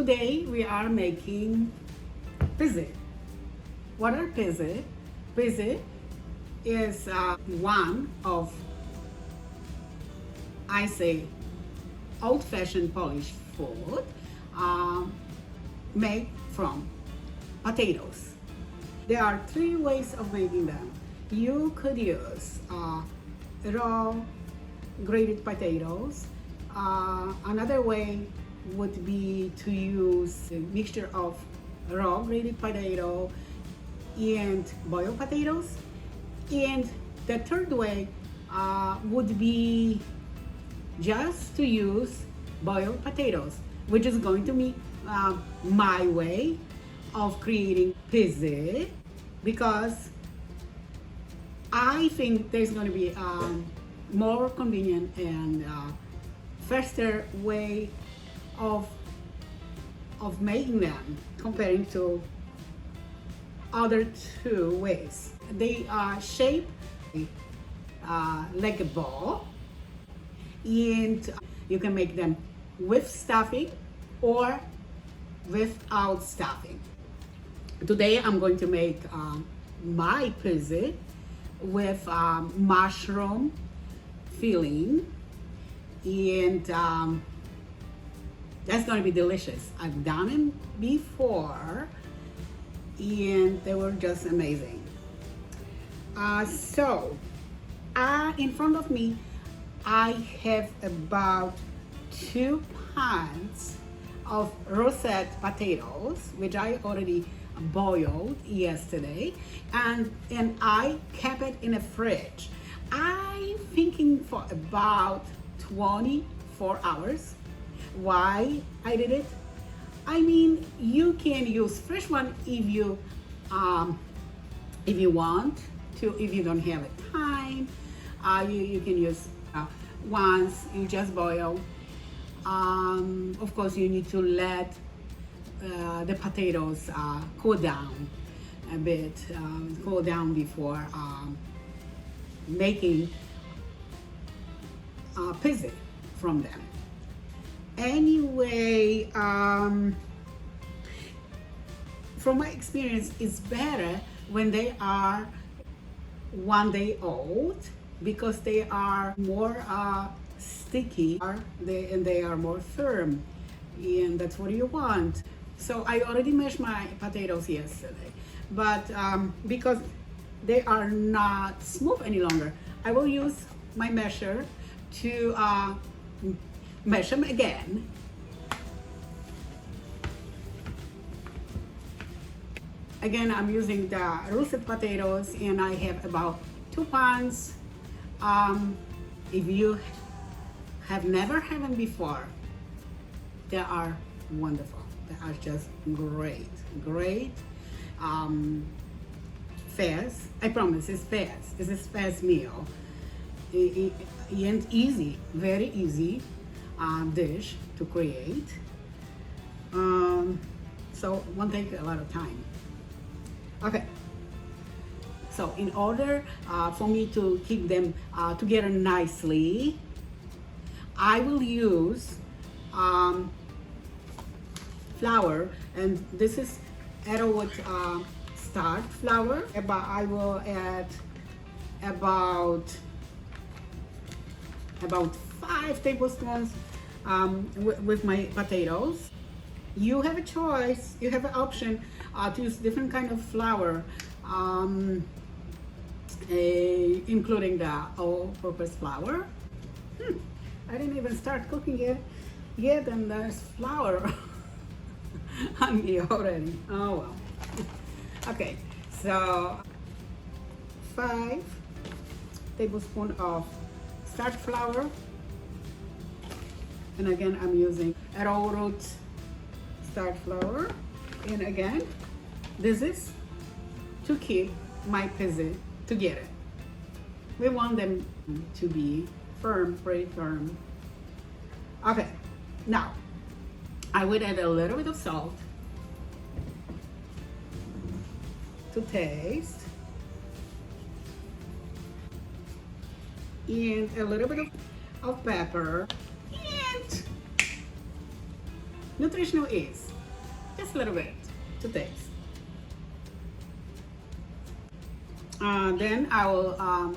Today we are making pizza. What are pizza? Pizza is one of, I say, old-fashioned Polish food made from potatoes. There are three ways of making them. You could use raw grated potatoes. Another way would be to use a mixture of raw grated potato and boiled potatoes. And the third way would be just to use boiled potatoes, which is going to be my way of creating pizza, because I think there's going to be more convenient and faster way of making them comparing to other two ways. They are shaped like a ball, and you can make them with stuffing or without stuffing. Today I'm going to make my pizza with mushroom filling, and that's going to be delicious. I've done them before and they were just amazing. In front of me I have about 2 pounds of Russet potatoes, which I already boiled yesterday, and I kept it in the fridge. I'm thinking for about 24 hours. Why I did it? I mean, you can use fresh one if you want to. If you don't have a time, you can use once you just boil. Of course, you need to let the potatoes cool down a bit, cool down before making pizza from them. Anyway, from my experience, it's better when they are 1 day old, because they are more sticky and they are more firm, and that's what you want. So I already mashed my potatoes yesterday, but because they are not smooth any longer, I will use my masher to mash them again. Again, I'm using the Russet potatoes, and I have about 2 pounds. If you have never had them before, they are wonderful. They are just great. Fast. I promise, it's fast. This is fast meal. And easy, very easy dish to create. So it won't take a lot of time. Okay. So in order for me to keep them together nicely, I will use flour, and this is Arrowroot starch flour. I will add about 5 tablespoons with my potatoes. You have a choice, you have an option to use different kind of flour, including the all-purpose flour. I didn't even start cooking yet and there's flour on me already. Oh well. Okay, so 5 tablespoons of starch flour, and again I'm using Arrowroot starch flour, and again this is to keep my pizza together. We want them to be firm, pretty firm. Okay, now I would add a little bit of salt to taste, and a little bit of pepper, and nutritional yeast. just a little bit to taste. Then I will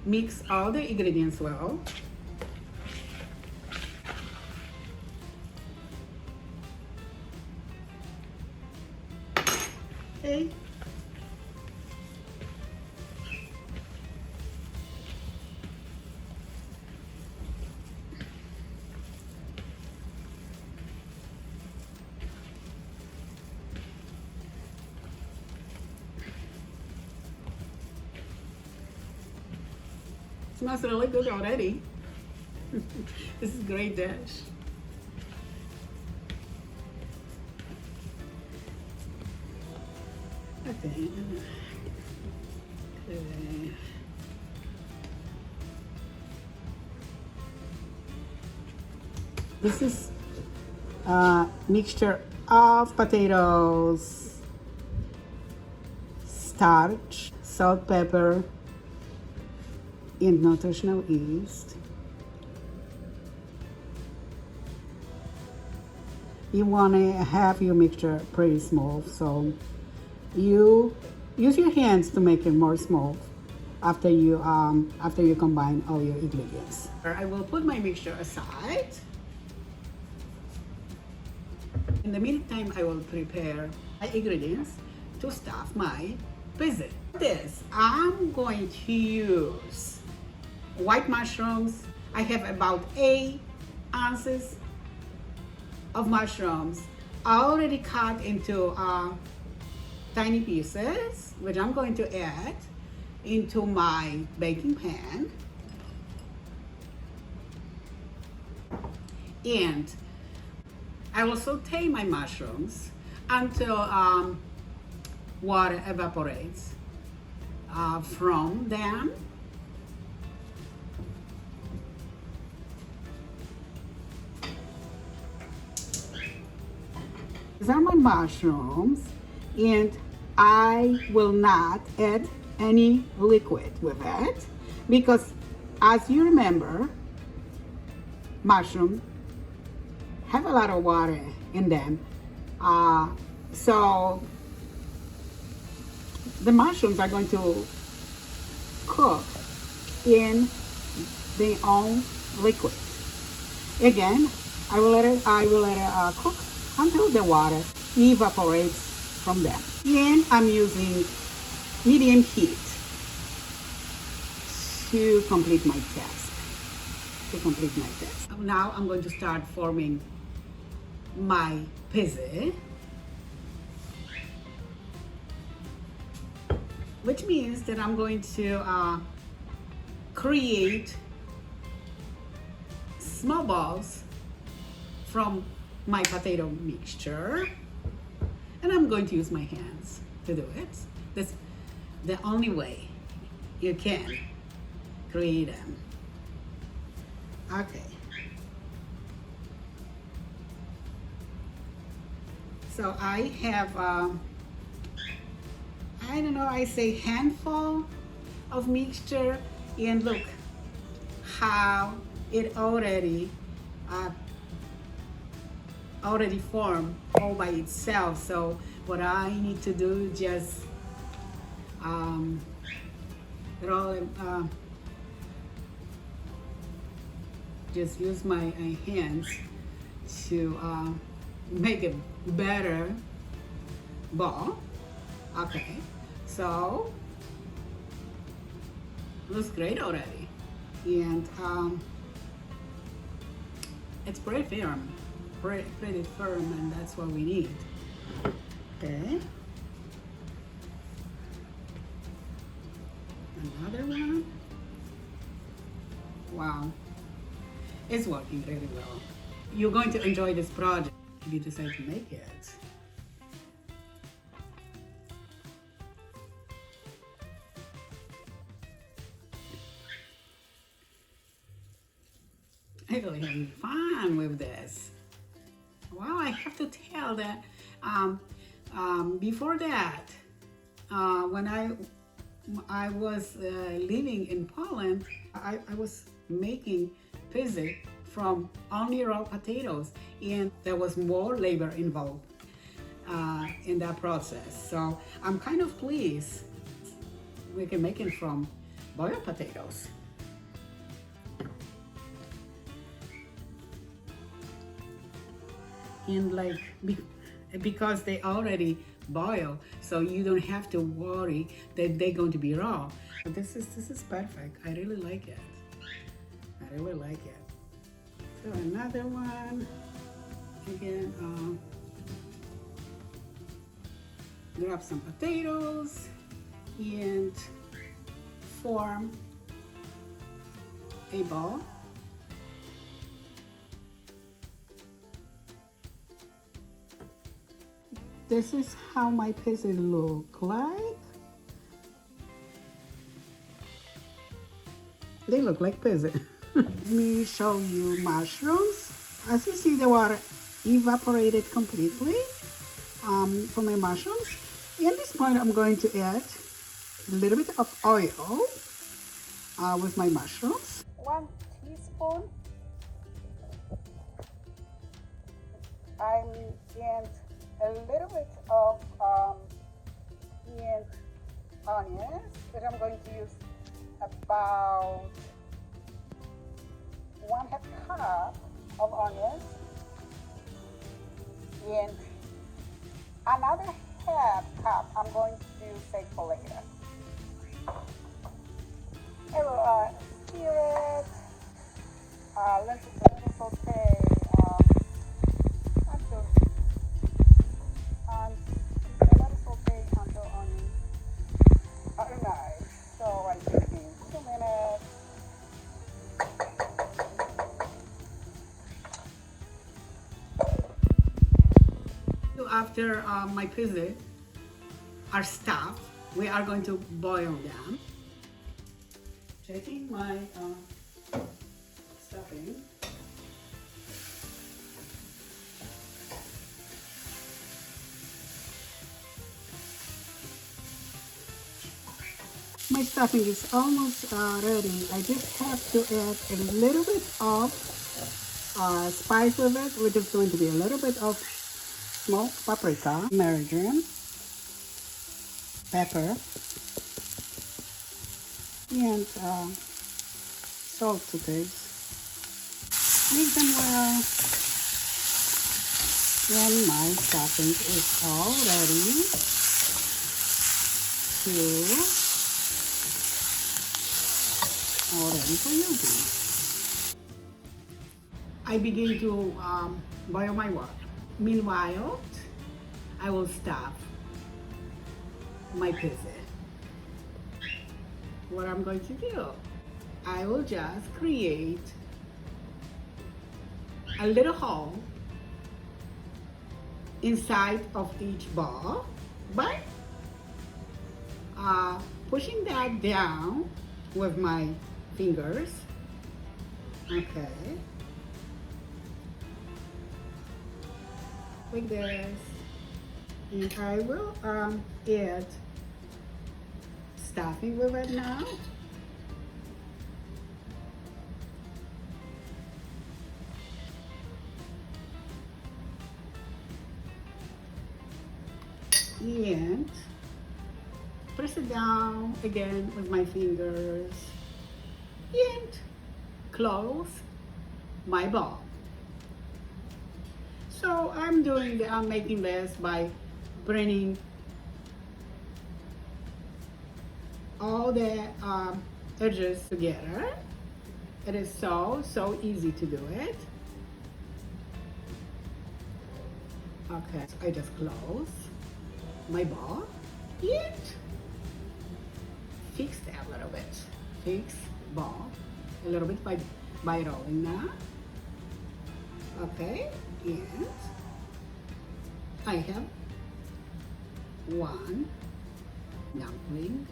mix all the ingredients well. Okay. Smells really good already. This is a great dish. Okay. Okay. This is a mixture of potatoes, starch, salt, pepper, and nutritional yeast. You want to have your mixture pretty smooth, so you use your hands to make it more smooth after you combine all your ingredients. I will put my mixture aside. In the meantime, I will prepare my ingredients to stuff my pizza. This, I'm going to use white mushrooms. I have about 8 ounces of mushrooms already cut into tiny pieces, which I'm going to add into my baking pan. And I will saute my mushrooms until water evaporates from them. These are my mushrooms, and I will not add any liquid with it because, as you remember, mushrooms have a lot of water in them. So the mushrooms are going to cook in their own liquid. Again, I will let it cook until the water evaporates from them. And I'm using medium heat to complete my task. Now I'm going to start forming my pizza, which means that I'm going to create small balls from my potato mixture, and I'm going to use my hands to do it. That's the only way you can create them. Okay. So I have, I don't know, I say handful of mixture, and look how it already formed all by itself. So what I need to do is just roll it, just use my hands to make a better ball. Okay, so looks great already, and it's pretty firm, and that's what we need. Okay, another one. Wow, it's working really well. You're going to enjoy this project if you decide to make it. I'm really having fun with this. Wow, I have to tell that before that, when I was living in Poland, I was making pizza from only raw potatoes, and there was more labor involved in that process. So I'm kind of pleased we can make it from boiled potatoes. And like, because they already boil, so you don't have to worry that they're going to be raw. But this is perfect. I really like it. I really like it. So another one, again, grab some potatoes and form a ball. This is how my pizza look like. They look like pizza. Let me show you mushrooms. As you see, they were evaporated completely for my mushrooms. At this point, I'm going to add a little bit of oil with my mushrooms. 1 teaspoon. And a little bit of onions, which I'm going to use about 1/2 cup of onions, and another 1/2 cup I'm going to save for later. I will stir it, let it saute until onions are nice. So I'm taking 2 minutes. After my pizza are stuffed, we are going to boil them. Checking my stuffing. My stuffing is almost ready. I just have to add a little bit of spice with it, which is going to be a little bit of smoked paprika, marjoram, pepper, and salt to taste. Mix them well. When my stuffing is all ready for using, I begin to boil my water. Meanwhile, I will stuff my pizza. What I'm going to do, I will just create a little hole inside of each ball by pushing that down with my fingers. Okay. Like this. And I will add stuffing with it now. And press it down again with my fingers and close my ball. So I'm making this by bringing all the edges together. It is so easy to do it. Okay, so I just close my ball and fix that a little bit. Fix ball a little bit by rolling now. Okay, and I have one dumpling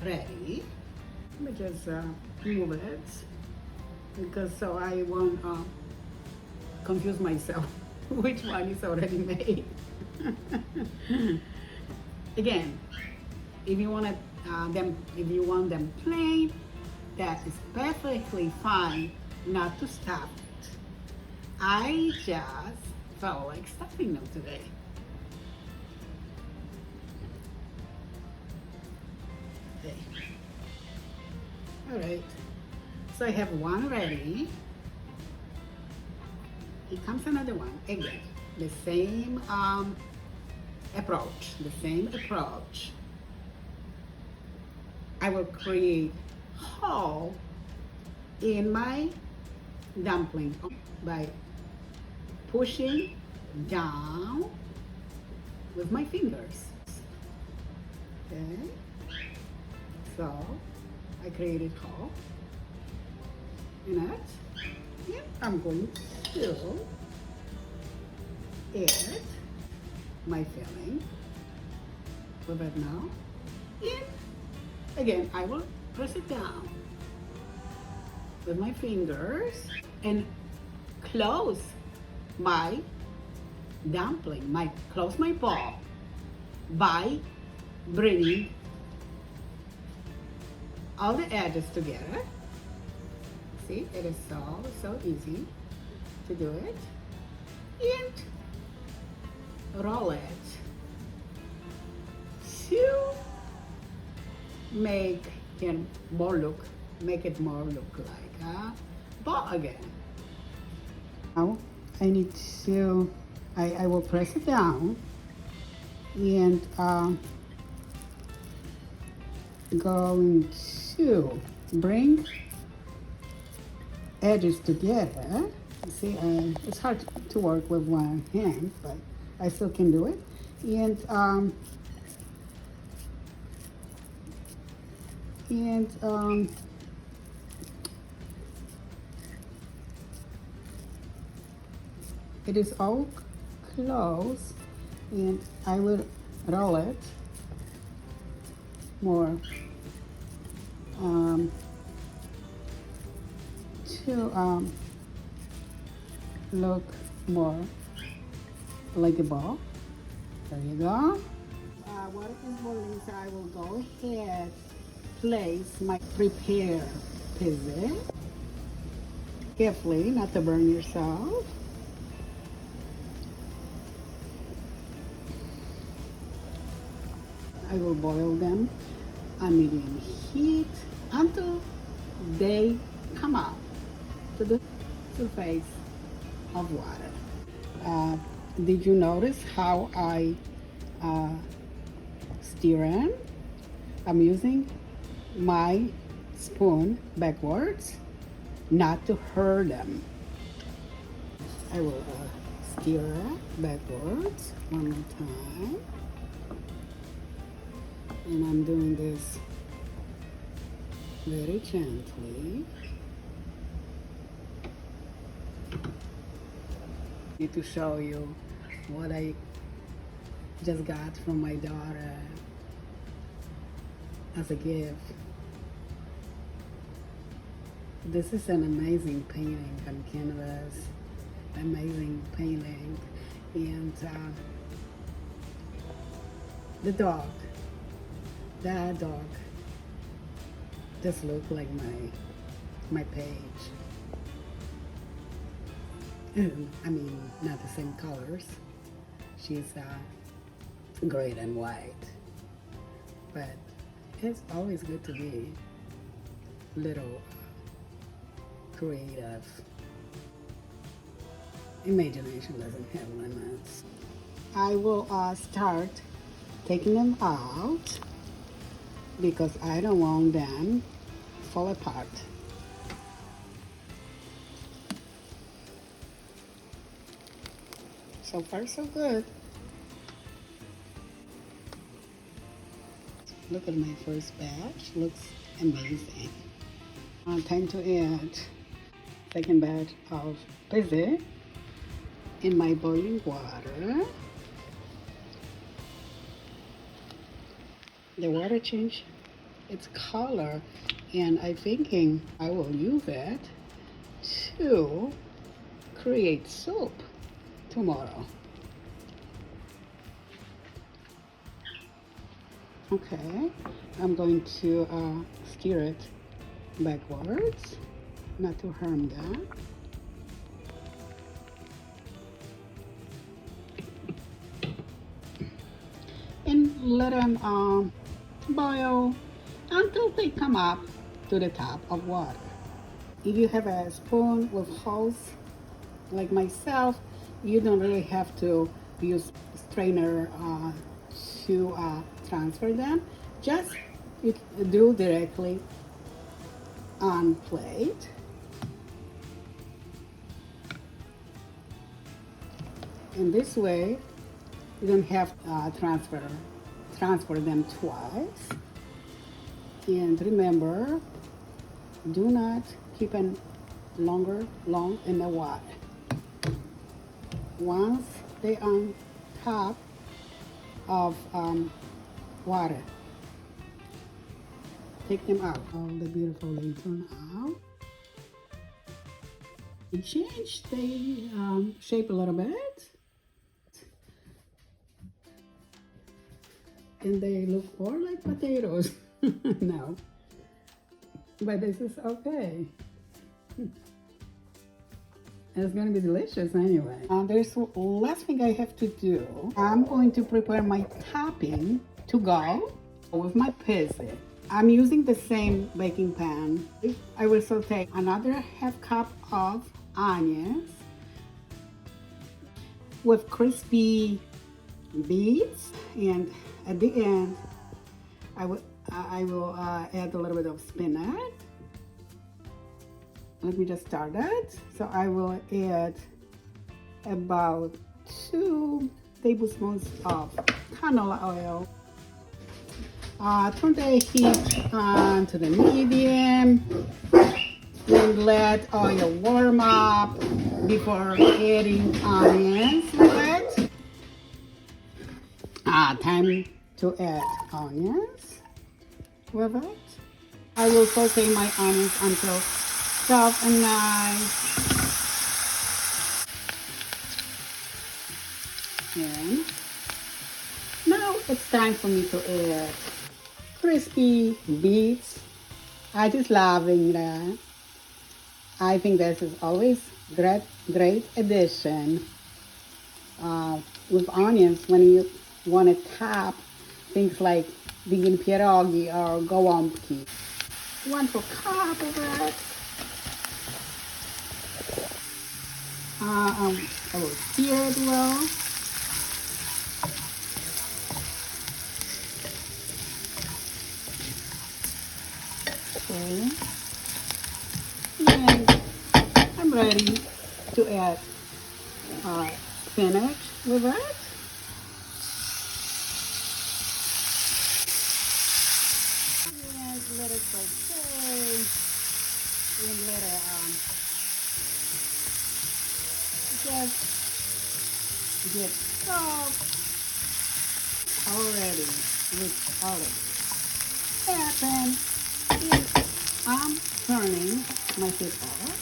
ready. Let me just move it because so I won't confuse myself which one is already made. Again, if you want them plain, that is perfectly fine not to stuff I just felt like stuffing them today. Okay. All right. So I have one ready. Here comes another one. Again, the same approach. The same approach. I will create hole in my dumpling by pushing down with my fingers. Okay, so I created hole in it. Yeah, I'm going to add my filling with it now. And again, I will press it down with my fingers and close my dumpling, close my ball by bringing all the edges together. See, it is so easy to do it. And roll it to make it more look like a ball again. Now I need to, I will press it down and going to bring edges together. See, it's hard to work with one hand, but I still can do it. And it is all close, and I will roll it more to look more like a ball. There you go. Water is boiling, so I will go ahead, place my prepared pizza. Carefully, not to burn yourself. I will boil them on medium heat until they come up to the surface of water. Did you notice how I stir them? I'm using my spoon backwards, not to hurt them. I will stir backwards one more time. And I'm doing this very gently. I need to show you what I just got from my daughter as a gift. This is an amazing painting on canvas, amazing painting, and the dog. That dog just looked like my page. I mean, not the same colors. She's gray and white. But it's always good to be little creative. Imagination doesn't have limits. I will start taking them out, because I don't want them fall apart. So far, so good. Look at my first batch, looks amazing. Time to add second batch of pizza in my boiling water. The water changed its color, and I'm thinking I will use it to create soup tomorrow. Okay, I'm going to stir it backwards, not to harm that. let them boil until they come up to the top of water. If you have a spoon with holes like myself, you don't really have to use strainer to transfer them. Just you do directly on plate. In this way, you don't have transfer them twice. And remember, do not keep them long in the water. Once they on top of water, take them out. All the beautiful they turn out. They change the shape a little bit, and they look more like potatoes now, but this is okay. It's gonna be delicious anyway. There's last thing I have to do. I'm going to prepare my topping to go with my pizza. I'm using the same baking pan. I will saute another half cup of onions with crispy beets, and at the end I will add a little bit of spinach. Let me just start that. So I will add about 2 tablespoons of canola oil. Turn the heat on to the medium and let oil warm up before adding onions with it. Time to add onions with it. I will saute my onions until soft and nice. And now it's time for me to add crispy beets. I just loving that. I think this is always great addition with onions when you want to top things like vegan pierogi or gołąbki. 1 cup of it. I will stir it well. Okay. And I'm ready to add spinach with it. And let it saute. And let it just get soft already, which already happened. And I'm turning my heat off.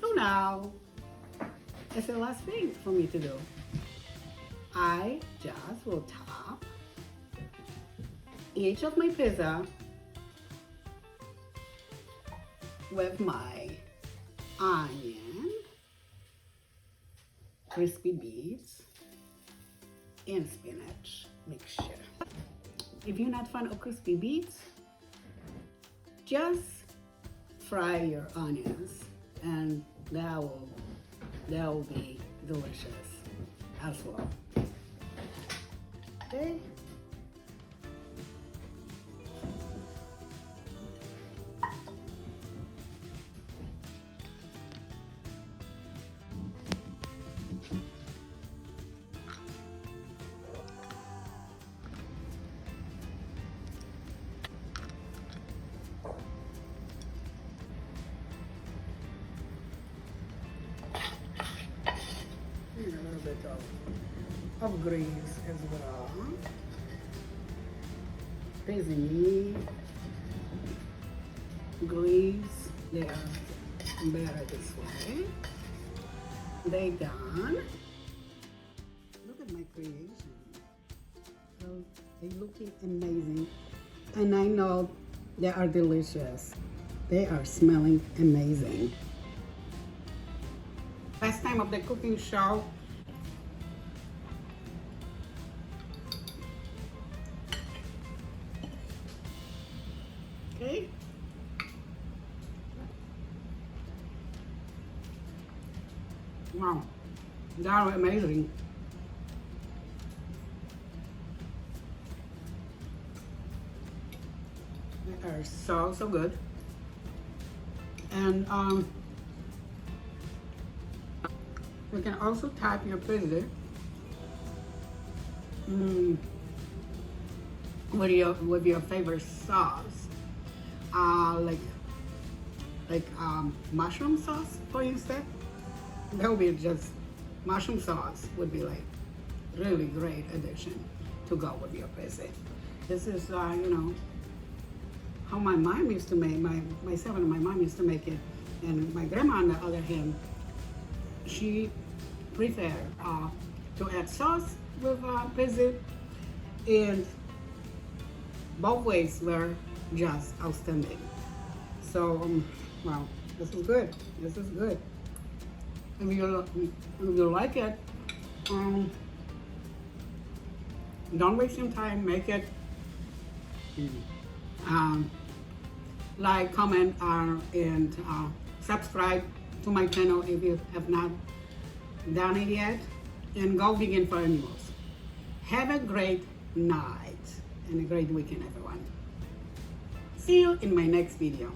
So now, it's the last thing for me to do. I just will top each of my pizza with my onion, crispy beets, and spinach mixture. If you're not fan of crispy beets, just fry your onions, and that will be delicious as well. Okay. A little bit of grease as well. Seasoning, grease, they are better this way. They done. Look at my creation. So they looking amazing, and I know they are delicious. They are smelling amazing. Last time of the cooking show. Okay. Wow, they're amazing. They are so good. And you can also type your visit with your favorite sauce, like mushroom sauce, for instance. That would be just mushroom sauce would be like really great addition to go with your visit. This is you know, how my mom used to make, myself and my mom used to make it, and my grandma on the other hand, she preferred to add sauce with visit, and both ways were just outstanding. So wow, this is good. This is good. If you like it, don't waste your time. Make it. Like, comment, and subscribe to my channel if you have not done it yet, and go vegan for animals. Have a great night and a great weekend, everyone. See you in my next video.